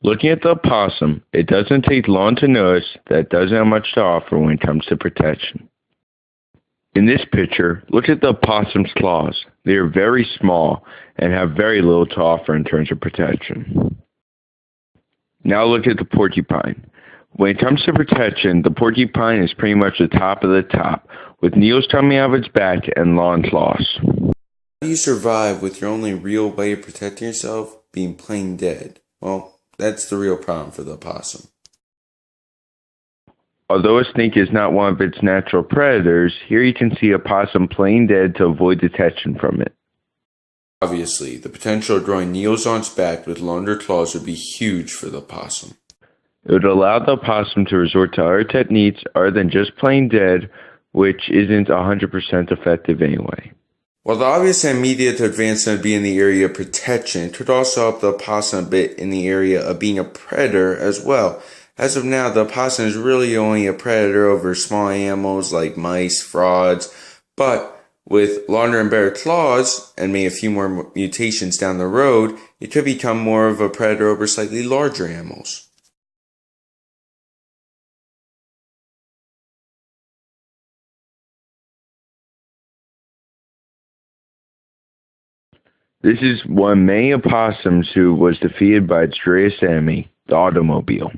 Looking at the opossum, it doesn't take long to notice that it doesn't have much to offer when it comes to protection. In this picture, look at the opossum's claws. They are very small and have very little to offer in terms of protection. Now look at the porcupine. When it comes to protection, the porcupine is pretty much the top of the top, with needles coming out of its back and long claws. How do you survive with your only real way of protecting yourself being plain dead? Well, that's the real problem for the opossum. Although a snake is not one of its natural predators, here you can see a possum plain dead to avoid detection from it. Obviously, the potential of growing needles on its back with longer claws would be huge for the opossum. It would allow the opossum to resort to other techniques other than just plain dead, which isn't 100% effective anyway. While the obvious and immediate advancement would be in the area of protection, it could also help the opossum a bit in the area of being a predator as well. As of now, the opossum is really only a predator over small animals like mice, frogs, but with longer and better claws, and maybe a few more mutations down the road, it could become more of a predator over slightly larger animals. This is one of many opossums who was defeated by its greatest enemy, the automobile.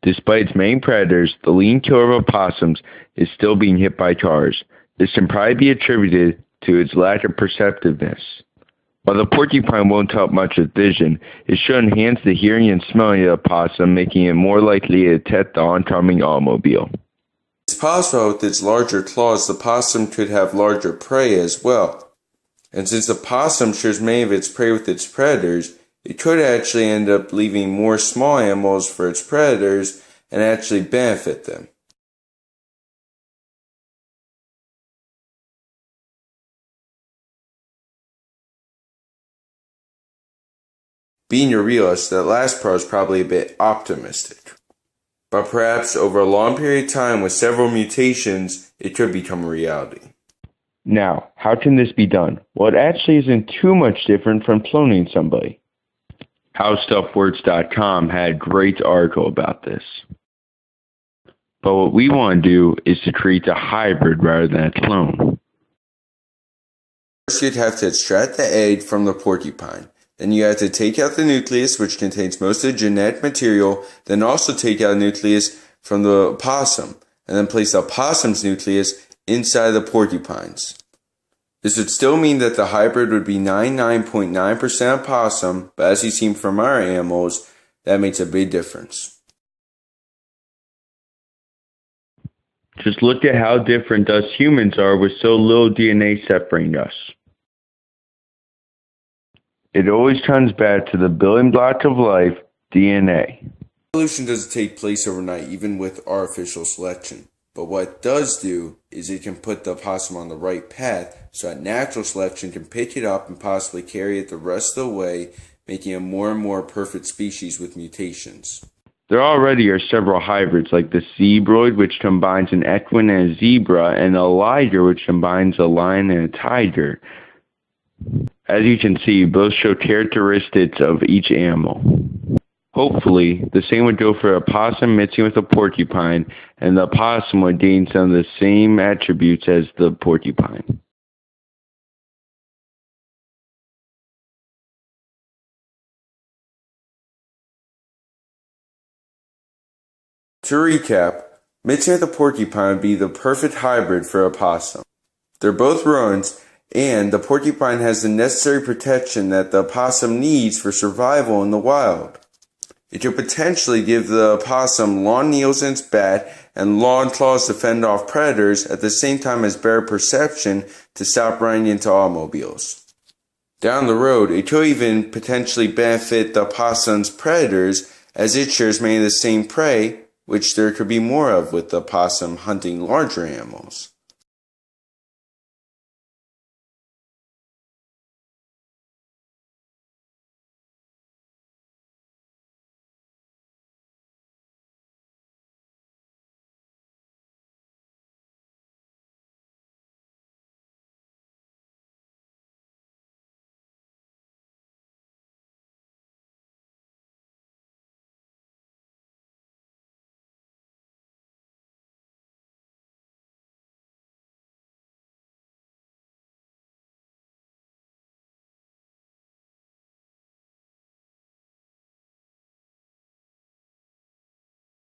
Despite its main predators, the leading killer of opossums is still being hit by cars. This can probably be attributed to its lack of perceptiveness. While the porcupine won't help much with vision, it should enhance the hearing and smelling of the opossum, making it more likely to detect the oncoming automobile. It's possible with its larger claws, the opossum could have larger prey as well. And since the opossum shares many of its prey with its predators, it could actually end up leaving more small animals for its predators and actually benefit them. Being a realist, that last part is probably a bit optimistic. But perhaps over a long period of time with several mutations, it could become a reality. Now, how can this be done? Well, it actually isn't too much different from cloning somebody. HowStuffWorks.com had a great article about this. But what we want to do is to create a hybrid rather than a clone. First, you'd have to extract the egg from the porcupine. Then you have to take out the nucleus, which contains most of the genetic material, then also take out a nucleus from the opossum, and then place the opossum's nucleus inside the porcupines. This would still mean that the hybrid would be 99.9% opossum, but as you've seen from our animals, that makes a big difference. Just look at how different us humans are with so little DNA separating us. It always comes back to the building block of life, DNA. Evolution doesn't take place overnight, even with artificial selection. But what it does do is it can put the opossum on the right path so that natural selection can pick it up and possibly carry it the rest of the way, making it more and more perfect species with mutations. There already are several hybrids like the zebroid, which combines an equine and a zebra, and a liger, which combines a lion and a tiger. As you can see, both show characteristics of each animal. Hopefully, the same would go for a opossum mixing with a porcupine, and the opossum would gain some of the same attributes as the porcupine. To recap, mixing with a porcupine would be the perfect hybrid for opossum. They're both rodents, and the porcupine has the necessary protection that the opossum needs for survival in the wild. It could potentially give the opossum long needles in its back and long claws to fend off predators at the same time as better perception to stop running into automobiles. Down the road, it could even potentially benefit the opossum's predators as it shares many of the same prey, which there could be more of with the opossum hunting larger animals.